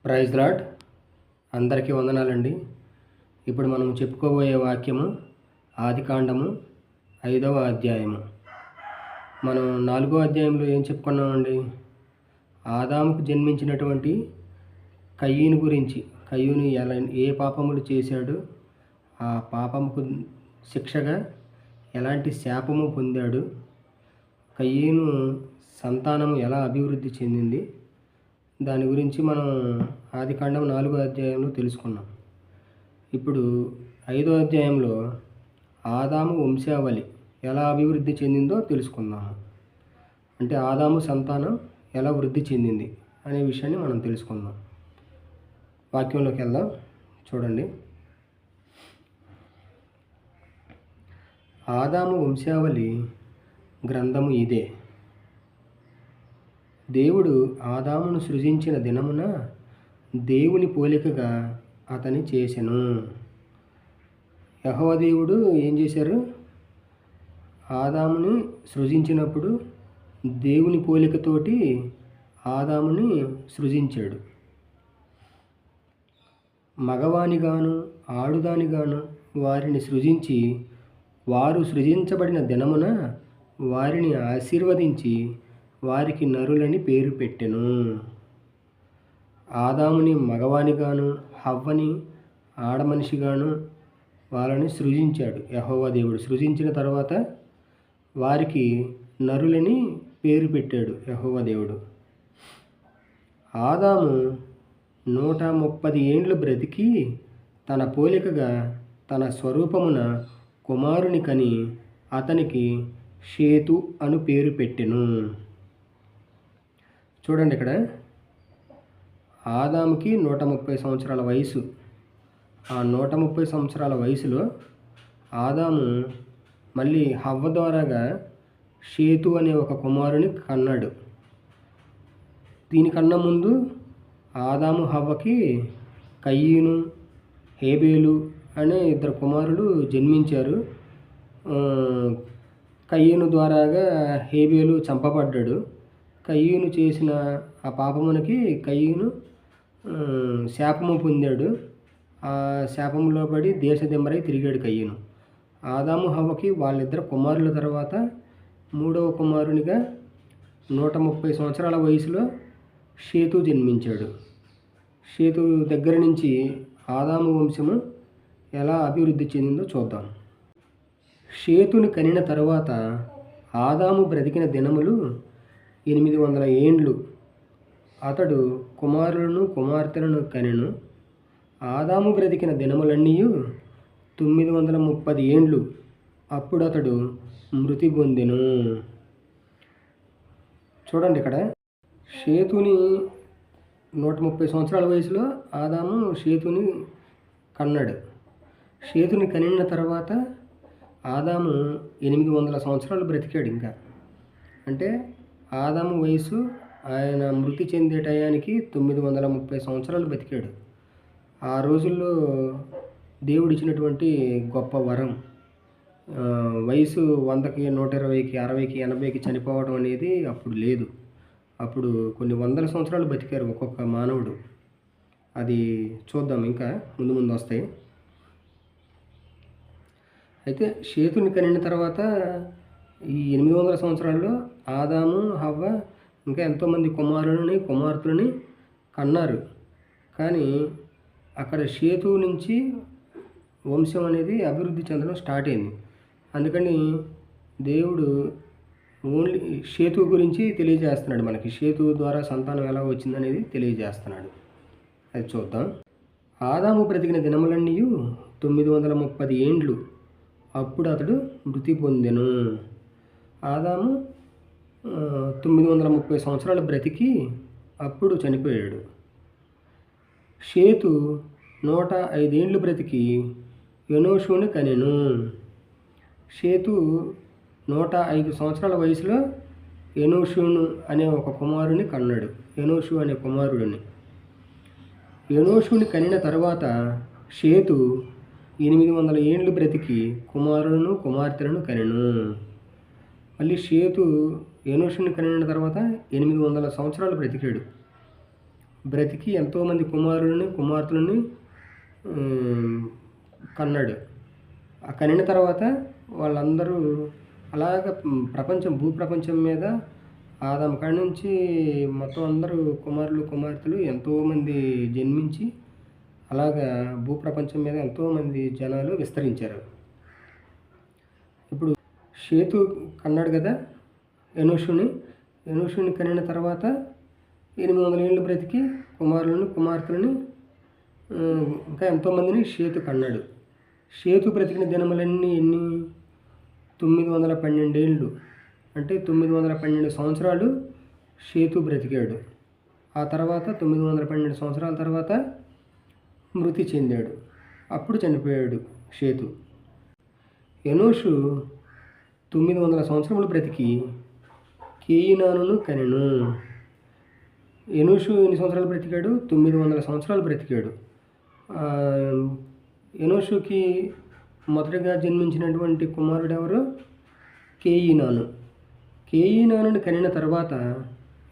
Praise lord. అందరికీ వందనాలండి. ఇప్పుడు మనం చెప్పుకోబోయే వాక్యము ఆదికాండము 5వ అధ్యాయము. మనం 4వ అధ్యాయంలో ఏం చెప్పుకున్నామండి? ఆదాముకు జన్మించినటువంటి కయ్యను గురించి. కయ్యూను ఏ పాపములు చేశాడు, ఆ పాపముకు శిక్షగా ఎలాంటి శాపము పొందాడు, కయ్యను సంతానము ఎలా అభివృద్ధి చెందింది, దాని గురించి మనం ఆదికాండం 4వ అధ్యాయంలో తెలుసుకున్నాం. ఇప్పుడు 5వ అధ్యాయంలో ఆదాము వంశావళి ఎలా అభివృద్ధి చెందిందో తెలుసుకుందాము. అంటే ఆదాము సంతానం ఎలా వృద్ధి చెందింది అనే విషయాన్ని మనం తెలుసుకుందాం. వాక్యంలోకి వెళ్దాం. చూడండి, ఆదాము వంశావళి గ్రంథము ఇదే. దేవుడు ఆదామును సృజించిన దినమున దేవుని పోలికగా అతని చేసెను. యెహోవా దేవుడు ఏం చేశారు? ఆదాముని సృజించినప్పుడు దేవుని పోలికతోటి ఆదాముని సృజించాడు. మగవానిగాను ఆడుదానిగాను వారిని సృజించి, వారు సృజించబడిన దినమున వారిని ఆశీర్వదించి వారికి నరులని పేరు పెట్టెను. ఆదాముని మగవానిగాను హవ్వని ఆడమనిషిగాను వాళ్ళని సృజించాడు యెహోవా దేవుడు. సృజించిన తర్వాత వారికి నరులని పేరు పెట్టాడు యెహోవా దేవుడు. ఆదాము 130 ఏండ్లు బ్రతికి తన పోలికగా తన స్వరూపమున కుమారుని కని అతనికి షేతు అను పేరు పెట్టెను. చూడండి, ఇక్కడ ఆదాముకి 130 సంవత్సరాల వయసు. ఆ 130 సంవత్సరాల వయసులో ఆదాము మళ్ళీ హవ్వ ద్వారాగా షేతు అనే ఒక కుమారుని కన్నాడు. దీనికన్నా ముందు ఆదాము హవ్వకి కయ్యను హేబేలు అనే 2 కుమారులు జన్మించారు. కయ్యను ద్వారాగా హేబేలు చంపబడ్డాడు. కయ్యను చేసిన ఆ పాపమునకి కయ్యను శాపము పొందాడు. ఆ శాపంలో పడి దేశదిమ్మరై తిరిగాడు కయ్యను. ఆదాము హవ్వకి వాళ్ళిద్దరు కుమారుల తర్వాత 3వ కుమారునిగా 130 సంవత్సరాల వయసులో షేతు జన్మించాడు. షేతు దగ్గర నుంచి ఆదాము వంశము ఎలా అభివృద్ధి చెందిందో చూద్దాం. షేతుని కనిన తరువాత ఆదాము బ్రతికిన దినములు 800 ఏండ్లు. అతడు కుమారులను కుమార్తెలను కనెను. ఆదాము బ్రతికిన దినములన్నీ 930 ఏండ్లు. అప్పుడు అతడు మృతి పొందెను. చూడండి, ఇక్కడ షేతుని 130 సంవత్సరాల వయసులో ఆదాము షేతుని కన్నాడు. షేతుని కనిన తర్వాత ఆదాము 800 సంవత్సరాలు బ్రతికాడు. ఇంకా అంటే ఆదాము వయసు ఆయన మృతి చెందే టయానికి 930 సంవత్సరాలు బతికాడు. ఆ రోజుల్లో దేవుడు ఇచ్చినటువంటి గొప్ప వరం. వయసు 100కి 120కి 60కి 80కి చనిపోవడం అనేది అప్పుడు లేదు. అప్పుడు కొన్ని వందల సంవత్సరాలు బతికారు ఒక్కొక్క మానవుడు. అది చూద్దాం, ఇంకా ముందు ముందు వస్తాయి. అయితే షేతుని కనిన తర్వాత ఈ 800 సంవత్సరాల్లో ఆదాము హవ్వ ఇంకా ఎంతోమంది కుమారులని కుమార్తెలని కన్నారు. కానీ అక్కడ షేతు నుంచి వంశం అనేది అభివృద్ధి చెందడం స్టార్ట్ అయింది. అందుకని దేవుడు ఓన్లీ షేతు గురించి తెలియజేస్తున్నాడు మనకి. షేతు ద్వారా సంతానం ఎలా వచ్చిందనేది తెలియజేస్తున్నాడు. అది చూద్దాం. ఆదాము బ్రతికిన దినములన్నీ 930 ఏండ్లు. అప్పుడు అతడు మృతి పొందెను. ఆదాము 930 సంవత్సరాలు బ్రతికి అప్పుడు చనిపోయాడు. షేతు 105 ఏండ్లు బ్రతికి ఎనోషుని కనెను. షేతు 105 సంవత్సరాల వయసులో ఎనోషును అనే ఒక కుమారుని కన్నాడు. ఎనోషు అనే కుమారుడిని. ఎనోషుని కనిన తర్వాత షేతు 800 ఏండ్లు బ్రతికి కుమారులను కుమార్తెలను కనెను. మళ్ళీ షేతు ఎనోషుని కనిన తర్వాత 800 సంవత్సరాలు బ్రతికాడు. బ్రతికి ఎంతోమంది కుమారులని కుమార్తెలని కన్నాడు. ఆ కనిన తర్వాత వాళ్ళందరూ అలాగ భూప్రపంచం మీద ఆదాము కాడి నుంచి మొత్తం అందరూ కుమారులు కుమార్తెలు ఎంతోమంది జన్మించి అలాగా భూప్రపంచం మీద ఎంతోమంది జనాలు విస్తరించారు. ఇప్పుడు షేతు కన్నాడు కదా ఎనోషుని కనిన తర్వాత 800 ఏళ్ళు బ్రతికి కుమారులను కుమార్తెలని ఇంకా ఎంతోమందిని షేతు కన్నాడు. షేతు బ్రతికిన దినములన్నీ ఎన్ని? 912 ఏళ్ళు, అంటే 912 సంవత్సరాలు షేతు బ్రతికాడు. ఆ తర్వాత 912 సంవత్సరాల తర్వాత మృతి చెందాడు. అప్పుడు చనిపోయాడు షేతు. ఎనోషు 900 సంవత్సరములు బ్రతికి కేయినానును కనెను. ఎనోషు ఎన్ని సంవత్సరాలు బ్రతికాడు? 900 సంవత్సరాలు బ్రతికాడు. ఎనోషుకి మొదటగా జన్మించినటువంటి కుమారుడు ఎవరు? కేయినాను. కేయినానుని కనిన తర్వాత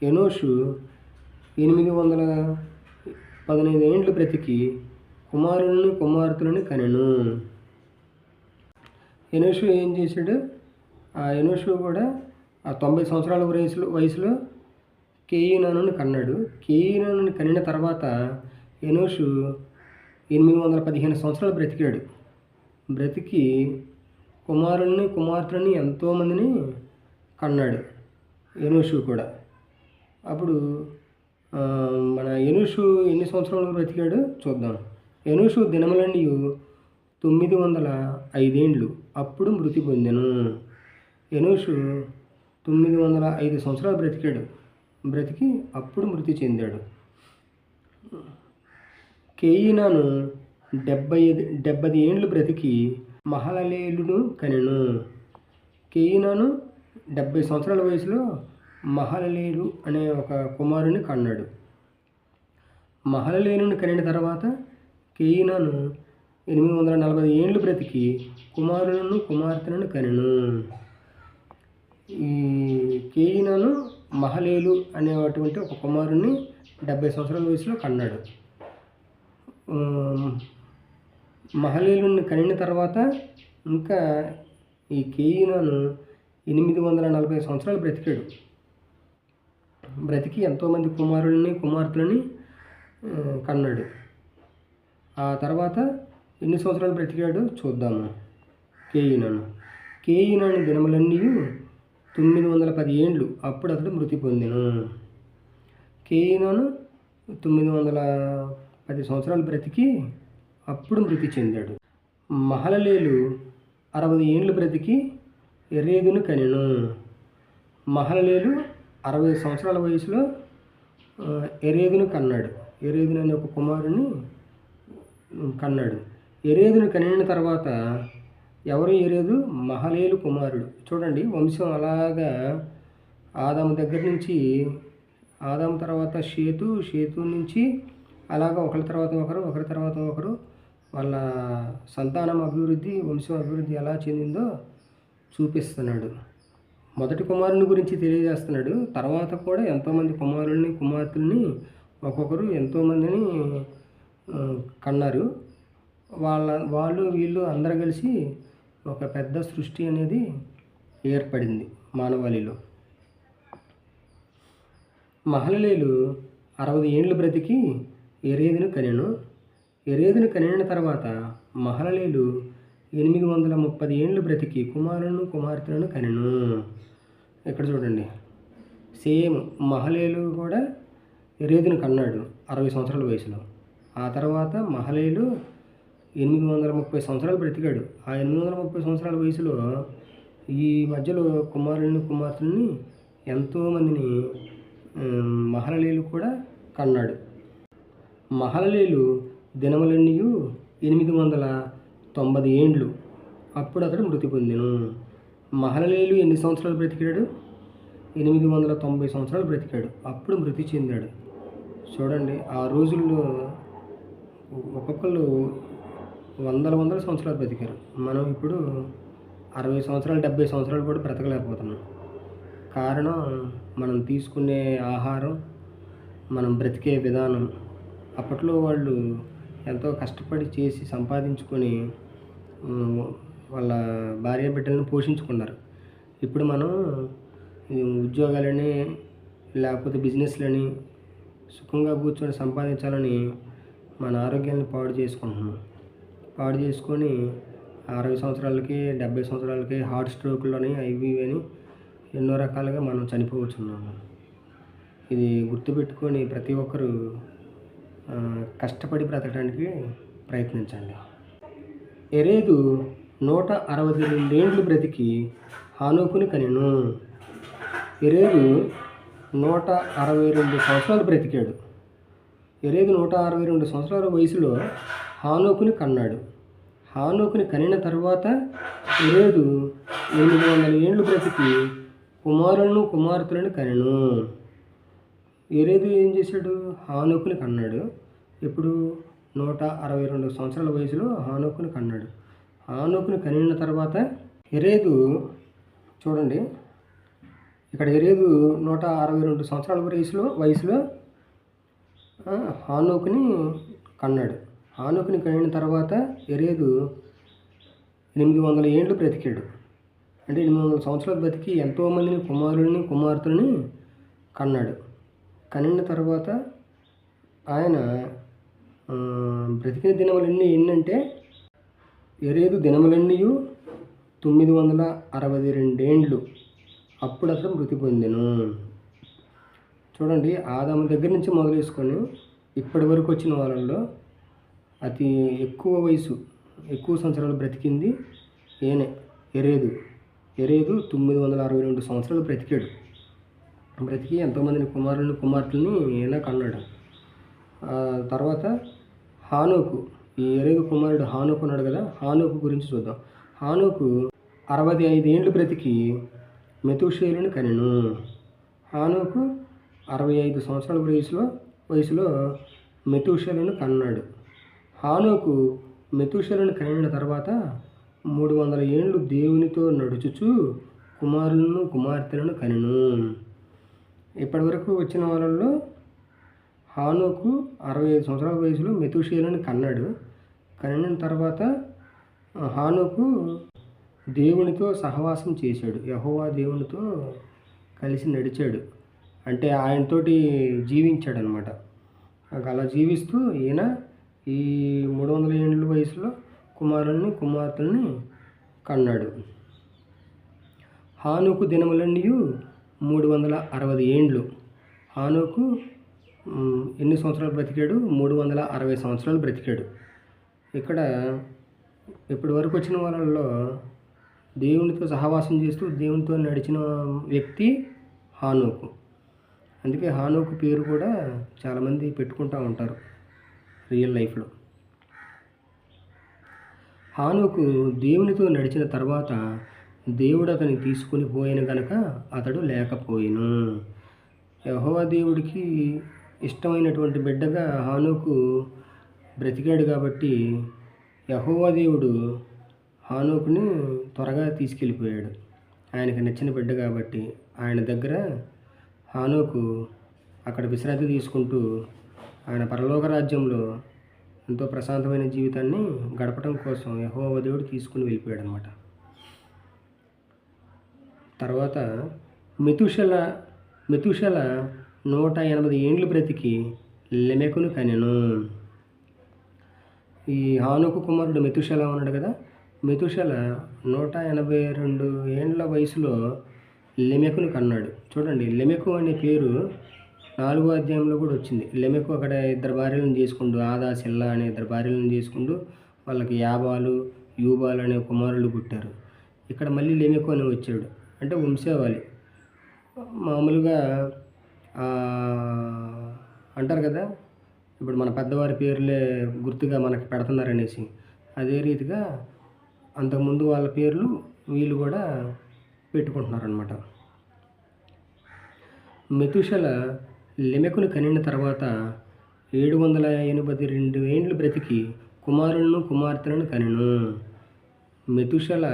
ఎనోషు 815 ఏండ్లు బ్రతికి కుమారులను కుమార్తెలను కనెను. ఎనోషు ఏం చేశాడు? ఆ ఎనోషు కూడా ఆ 90 సంవత్సరాల వయసులో కేయినానుని కన్నాడు. కేయినానుని కనిన తర్వాత ఎనోషు 815 సంవత్సరాలు బ్రతికాడు. బ్రతికి కుమారుల్ని కుమార్తెలని ఎంతోమందిని కన్నాడు ఎనోషు కూడా. అప్పుడు మన ఎనోషు ఎన్ని సంవత్సరాలు బ్రతికాడు చూద్దాం. ఎనోషు దినములన్నీ 905 ఏండ్లు, అప్పుడు మృతి పొందెను. ఎనోషు 905 సంవత్సరాలు బ్రతికి అప్పుడు మృతి చెందాడు. కేయినాను 70 ఏండ్లు బ్రతికి మహలలేలును కనెను. కేయినాను 70 సంవత్సరాల వయసులో మహలలేలు అనే ఒక కుమారుని కన్నాడు. మహలలేలుని కనిన తర్వాత కేయినాను 840 ఏండ్లు బ్రతికి కుమారులను కుమార్తెలను కనెను. ఈ కేయినాను మహలేలు అనేటువంటి ఒక కుమారుని 70 సంవత్సరాల వయసులో కన్నాడు. మహలేలుని కనిన తర్వాత ఇంకా ఈ కేయినాను 840 సంవత్సరాలు బ్రతికి ఎంతోమంది కుమారులని కుమార్తెలని కన్నాడు. ఆ తర్వాత ఎన్ని సంవత్సరాలు బ్రతికాడో చూద్దాము. కేయినాను దినములన్నీ 910 ఏండ్లు, అప్పుడు అతడు మృతి పొందెను. కేయినాను 910 సంవత్సరాలు బ్రతికి అప్పుడు మృతి చెందాడు. మహలలేలు 60 ఏండ్లు బ్రతికి ఎరేదును కనెను. మహలలేలు 60 సంవత్సరాల వయసులో ఎరేదును కన్నాడు. ఎరేదును అనే ఒక కుమారుని కన్నాడు. ఎరేదును కనిన తర్వాత ఎవరు ఎరేదు? మహలేలు కుమారుడు. చూడండి, వంశం అలాగా ఆదాము దగ్గర నుంచి, ఆదాము తర్వాత షేతు నుంచి అలాగా ఒకరి తర్వాత ఒకరు వాళ్ళ సంతానం అభివృద్ధి, వంశం అభివృద్ధి ఎలా చెందిందో చూపిస్తున్నాడు. మొదటి కుమారుని గురించి తెలియజేస్తున్నాడు. తర్వాత కూడా ఎంతోమంది కుమారుల్ని కుమార్తెల్ని ఒక్కొక్కరు ఎంతోమందిని కన్నారు. వాళ్ళు వీళ్ళు అందరూ కలిసి ఒక పెద్ద సృష్టి అనేది ఏర్పడింది మానవాళిలో. మహలలేలు 60 ఏండ్లు బ్రతికి ఎరేదును కనెను. ఎరేదును కనిన తర్వాత మహలలేలు 830 ఏండ్లు బ్రతికి కుమారులను కుమార్తెలను కనెను. ఇక్కడ చూడండి, సేమ్ మహలేలు కూడా ఎరేదును కన్నాడు 60 సంవత్సరాల వయసులో. ఆ తర్వాత మహలేలు 830 సంవత్సరాలు బ్రతికాడు. ఆ 830 సంవత్సరాల వయసులో ఈ మధ్యలో కుమారులను కుమార్తెలని ఎంతోమందిని మహలలేలు కూడా కన్నాడు. మహలలేలు దినములన్నీ 890 ఏండ్లు, అప్పుడు అతడు మృతి పొందెను. మహలలేలు ఎన్ని సంవత్సరాలు బ్రతికాడు? 890 సంవత్సరాలు బ్రతికాడు, అప్పుడు మృతి చెందాడు. చూడండి, ఆ రోజుల్లో ఒక్కొక్కరు వందల సంవత్సరాలు బ్రతికారు. మనం ఇప్పుడు 60 సంవత్సరాలు 70 సంవత్సరాలు కూడా బ్రతకలేకపోతున్నాం. కారణం మనం తీసుకునే ఆహారం, మనం బ్రతికే విధానం. అప్పట్లో వాళ్ళు ఎంతో కష్టపడి చేసి సంపాదించుకొని వాళ్ళ భార్య బిడ్డలను పోషించుకున్నారు. ఇప్పుడు మనం ఉద్యోగాలని లేకపోతే బిజినెస్లని సుఖంగా కూర్చొని సంపాదించాలని మన ఆరోగ్యాన్ని పాడు చేసుకుంటున్నాం. పాడు చేసుకొని 60 సంవత్సరాలకి 70 సంవత్సరాలకి హార్ట్ స్ట్రోక్లని అవి ఇవి అని ఎన్నో రకాలుగా మనం చనిపోవచ్చున్నాము. ఇది గుర్తుపెట్టుకొని ప్రతి ఒక్కరూ కష్టపడి బ్రతకడానికి ప్రయత్నించండి. ఎరేదు 162 ఏండ్లు బ్రతికి హానోకుని కనెను. ఎరేదు 162 సంవత్సరాలు బ్రతికాడు. ఎరేదు 162 సంవత్సరాల వయసులో హానోకుని కన్నాడు. హానోకుని కనిన తర్వాత ఎరేదు 800 ఏండ్లు బ్రతికి కుమారులను కుమార్తెలను కనెను. ఎరేదు ఏం చేశాడు? హానోకుని కన్నాడు. ఇప్పుడు 162 సంవత్సరాల వయసులో హానోకుని కన్నాడు. హానోకుని కనిన తర్వాత ఎరేదు చూడండి, ఇక్కడ ఎరేదు 162 సంవత్సరాల వయసులో హానోకుని కన్నాడు. హానోకుని కనిన తర్వాత ఎరేదు 800 ఏండ్లు బ్రతికాడు. అంటే 800 సంవత్సరాలు బ్రతికి ఎంతోమందిని కుమారులని కుమార్తెలని కన్నాడు. కనిన తర్వాత ఆయన బ్రతికిన దినములన్నీ ఎన్నంటే ఎరేదు దినములన్నీ 962 ఏండ్లు. అప్పుడు అతను మృతి పొందెను. చూడండి, ఆదాము దగ్గర నుంచి మొదలేసుకొని ఇప్పటి వరకు వచ్చిన వాళ్ళల్లో అతి ఎక్కువ వయసు, ఎక్కువ సంవత్సరాలు బ్రతికింది ఈయనే ఎరేదు. 962 సంవత్సరాలు బ్రతికాడు. బ్రతికి ఎంతోమందిని కుమారులను కుమార్తెలని ఈయన కన్నాడు. తర్వాత హానోకు, ఈ ఎరేదు కుమారుడు హానోకు ఉన్నాడు కదా, హానోకు గురించి చూద్దాం. హానోకు 65 ఏండ్లు బ్రతికి మెతూషేలుని కనెను. హానోకు 65 సంవత్సరాల వయసులో మెతూషేలుని కన్నాడు. హానోకు మెతూషేలుని కనిన తర్వాత 300 ఏండ్లు దేవునితో నడుచుచు కుమారులను కుమార్తెలను కనెను. ఇప్పటి వరకు వచ్చిన వాళ్ళల్లో హానోకు 65 సంవత్సరాల వయసులో మెతూషేలుని కన్నాడు. కనిన తర్వాత హానోకు దేవునితో సహవాసం చేశాడు. యెహోవా దేవునితో కలిసి నడిచాడు. అంటే ఆయనతోటి జీవించాడు అనమాట. అలా జీవిస్తూ ఈయన ఈ 300 ఏండ్ల వయసులో కుమారుల్ని కుమార్తెల్ని కన్నాడు. హానోకు దినములన్నీ 360 ఏండ్లు. హానోకు ఎన్ని సంవత్సరాలు బ్రతికాడు? 360 సంవత్సరాలు బ్రతికాడు. ఇక్కడ ఇప్పటి వరకు వచ్చిన వాళ్ళల్లో దేవునితో సహవాసం చేస్తూ దేవునితో నడిచిన వ్యక్తి హానోకు. అందుకే హానోకు పేరు కూడా చాలామంది పెట్టుకుంటూ ఉంటారు రియల్ లైఫ్లో. హానోకు దేవునితో నడిచిన తర్వాత దేవుడు అతన్ని తీసుకుని పోయిన కనుక అతడు లేకపోయిను. యెహోవా దేవుడికి ఇష్టమైనటువంటి బిడ్డగా హానోకు బ్రతికాడు కాబట్టి యెహోవా దేవుడు హానోకుని త్వరగా తీసుకెళ్ళిపోయాడు. ఆయనకి నచ్చిన బిడ్డ కాబట్టి ఆయన దగ్గర హానోకు అక్కడ విశ్రాంతి తీసుకుంటూ ఆయన పరలోక రాజ్యంలో ఎంతో ప్రశాంతమైన జీవితాన్ని గడపడం కోసం యెహోవా దేవుడు తీసుకుని వెళ్ళిపోయాడు అనమాట. తర్వాత మెతూషెల 180 ఏండ్లు బ్రతికి లెమెకును కనెను. ఈ హానోకు కుమారుడు మెతూషెల ఉన్నాడు కదా, మెతూషెల 182 ఏండ్ల వయసులో లెమెకును కన్నాడు. చూడండి, లెమెకు అనే పేరు 4వ అధ్యాయంలో కూడా వచ్చింది. లెమెకు అక్కడ 2 భార్యలను చేసుకుంటూ, ఆదా సిల్లా అనే 2 భార్యలను చేసుకుంటూ వాళ్ళకి యాబాలు యూబాలు అనే కుమారులు పుట్టారు. ఇక్కడ మళ్ళీ లెమెకు అని వచ్చాడు. అంటే వంశావళి. మామూలుగా అంటారు కదా, ఇప్పుడు మన పెద్దవారి పేర్లే గుర్తుగా మనకి పెడుతున్నారనేసి, అదే రీతిగా అంతకుముందు వాళ్ళ పేర్లు వీళ్ళు కూడా పెట్టుకుంటున్నారనమాట. మెతూషెల లెమెకును కనిన తర్వాత 782 ఏండ్లు బ్రతికి కుమారులను కుమార్తెలను కనెను. మెతూషెల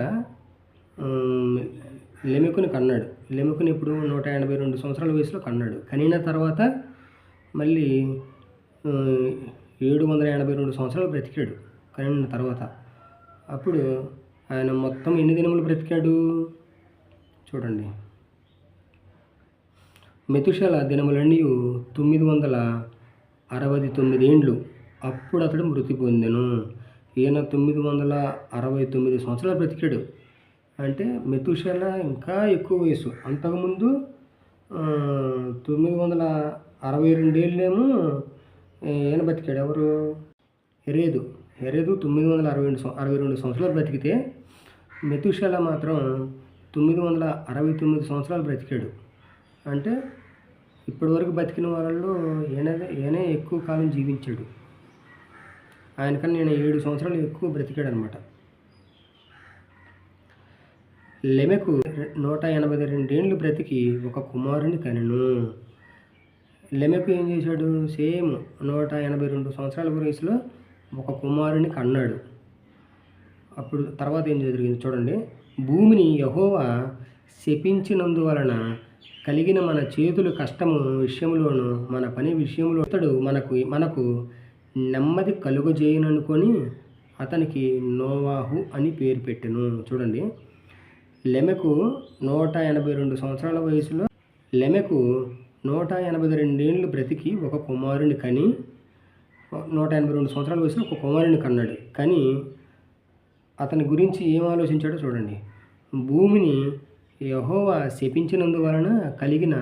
లెమెకుని కన్నాడు. లెమెకుని ఇప్పుడు 182 సంవత్సరాల వయసులో కన్నాడు. కనిన తర్వాత మళ్ళీ 782 సంవత్సరాలు బ్రతికాడు కనిన తర్వాత. అప్పుడు ఆయన మొత్తం ఎన్ని దినములు బ్రతికాడు చూడండి. మెతుషెల దినములన్నీ 969 ఏండ్లు. అప్పుడు అతడు మృతి పొందెను. ఈయన 969 సంవత్సరాలు బ్రతికాడు. అంటే మెతుషెల ఇంకా ఎక్కువ వయసు. అంతకుముందు 962 ఏళ్ళేమో ఈయన బతికాడు. ఎవరు? హెరోదు 962 సంవత్సరాలు బ్రతికితే మెతుషెల మాత్రం 969 సంవత్సరాలు బ్రతికాడు. అంటే ఇప్పటి వరకు బతికిన వాళ్ళలో ఈయనే ఎక్కువ కాలం జీవించాడు. ఆయనకన్నా ఈయన 7 సంవత్సరాలు ఎక్కువ బ్రతికాడు అనమాట. లెమెకు 182 ఏండ్లు బ్రతికి ఒక కుమారుని కనెను. లెమెకు ఏం చేశాడు? సేమ్ 182 సంవత్సరాల వయసులో ఒక కుమారుని కన్నాడు. అప్పుడు తర్వాత ఏం జరిగింది చూడండి. భూమిని యెహోవా శపించినందువలన కలిగిన మన చేతుల కష్టము విషయంలోను మన పని విషయంలో అతడు మనకు నెమ్మది కలుగజేయననుకొని అతనికి నోవాహు అని పేరు పెట్టెను. చూడండి, లెమెకు 182 సంవత్సరాల వయసులో 182 ఏండ్లు బ్రతికి ఒక కుమారుని కని 182 సంవత్సరాల వయసులో ఒక కుమారుని కన్నాడు. కానీ అతని గురించి ఏం ఆలోచించాడో చూడండి. భూమిని యెహోవా శపించినందువలన కలిగిన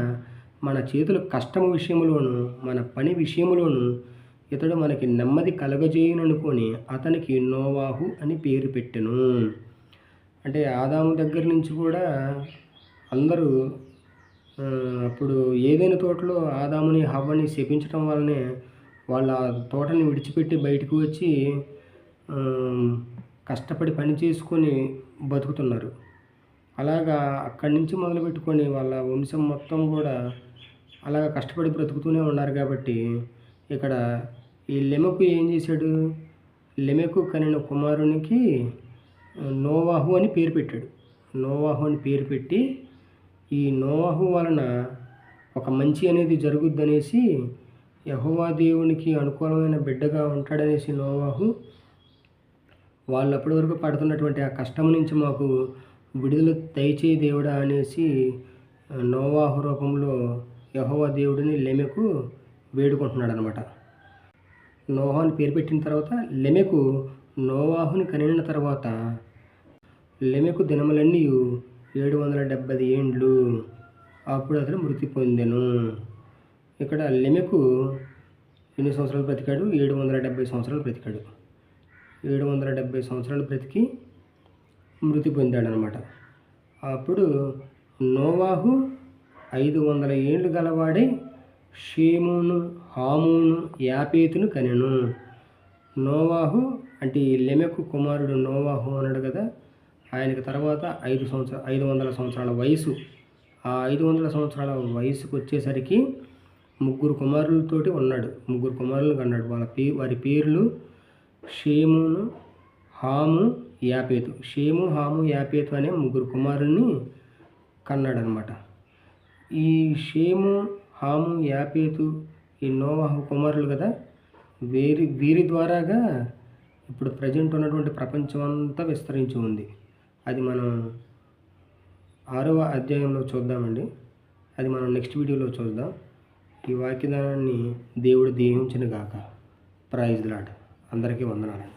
మన చేతుల కష్టము విషయములోను మన పని విషయములోను ఇతడు మనకి నెమ్మది కలగజేయననుకొని అతనికి నోవాహు అని పేరు పెట్టెను. అంటే ఆదాము దగ్గర నుంచి కూడా అందరూ అప్పుడు ఏదైనా తోటలో ఆదాముని హవ్వని శపించడం వల్లనే వాళ్ళ తోటని విడిచిపెట్టి బయటకు వచ్చి కష్టపడి పని చేసుకొని బతుకుతున్నారు. అలాగా అక్కడి నుంచి మొదలుపెట్టుకొని వాళ్ళ వంశం మొత్తం కూడా అలాగా కష్టపడి బ్రతుకుతూనే ఉన్నారు. కాబట్టి ఇక్కడ ఈ లెమెకు ఏం చేశాడు? లెమెకు కనిన కుమారునికి నోవాహు అని పేరు పెట్టాడు. నోవాహు అని పేరు పెట్టి ఈ నోవాహు వలన ఒక మంచి అనేది జరుగుద్దనేసి యెహోవా దేవునికి అనుకూలమైన బిడ్డగా ఉంటాడనేసి నోవాహు వాళ్ళు అప్పటి వరకు పడుతున్నటువంటి ఆ కష్టం నుంచి మాకు విడుదల దయచేయి దేవుడా అనేసి నోవాహు రూపంలో యెహోవా దేవుడిని లెమెకు వేడుకుంటున్నాడు అనమాట. నోవాహు అని పేరు పెట్టిన తర్వాత లెమెకు నోవాహుని కనిన తర్వాత లెమెకు దినములన్నీ 770 ఏండ్లు. అప్పుడు అతడు మృతి పొందెను. ఇక్కడ లెమెకు ఎన్ని సంవత్సరాలు బ్రతికాడు? 770 సంవత్సరాలు బ్రతికాడు. 770 సంవత్సరాలు బ్రతికి మృతి పొందాడు అనమాట. అప్పుడు నోవాహు 500 ఏండ్లు గలవాడై షేమును హామును యాపేతును కనెను. నోవాహు అంటే లెమెకు కుమారుడు నోవాహు అన్నాడు కదా, ఆయనకి తర్వాత 500 సంవత్సరాల వయసు. ఆ 500 సంవత్సరాల వయసుకు వచ్చేసరికి 3 కుమారులతోటి ఉన్నాడు. 3 కుమారులను కన్నాడు. వారి పేర్లు షేమును హాము యాపేతు. షేము హాము యాపేతు అనే 3 కుమారుల్ని కన్నాడు అనమాట. ఈ షేము హాము యాపేతు ఈ నోవాహు కుమారులు కదా, వీరి ద్వారాగా ఇప్పుడు ప్రజెంట్ ఉన్నటువంటి ప్రపంచం అంతా విస్తరించి ఉంది. అది మనం 6వ అధ్యాయంలో చూద్దామండి. అది మనం నెక్స్ట్ వీడియోలో చూద్దాం. ఈ వాక్యదానాన్ని దేవుడు దీవించును గాక. Praise the Lord. అందరికీ వందనాలు.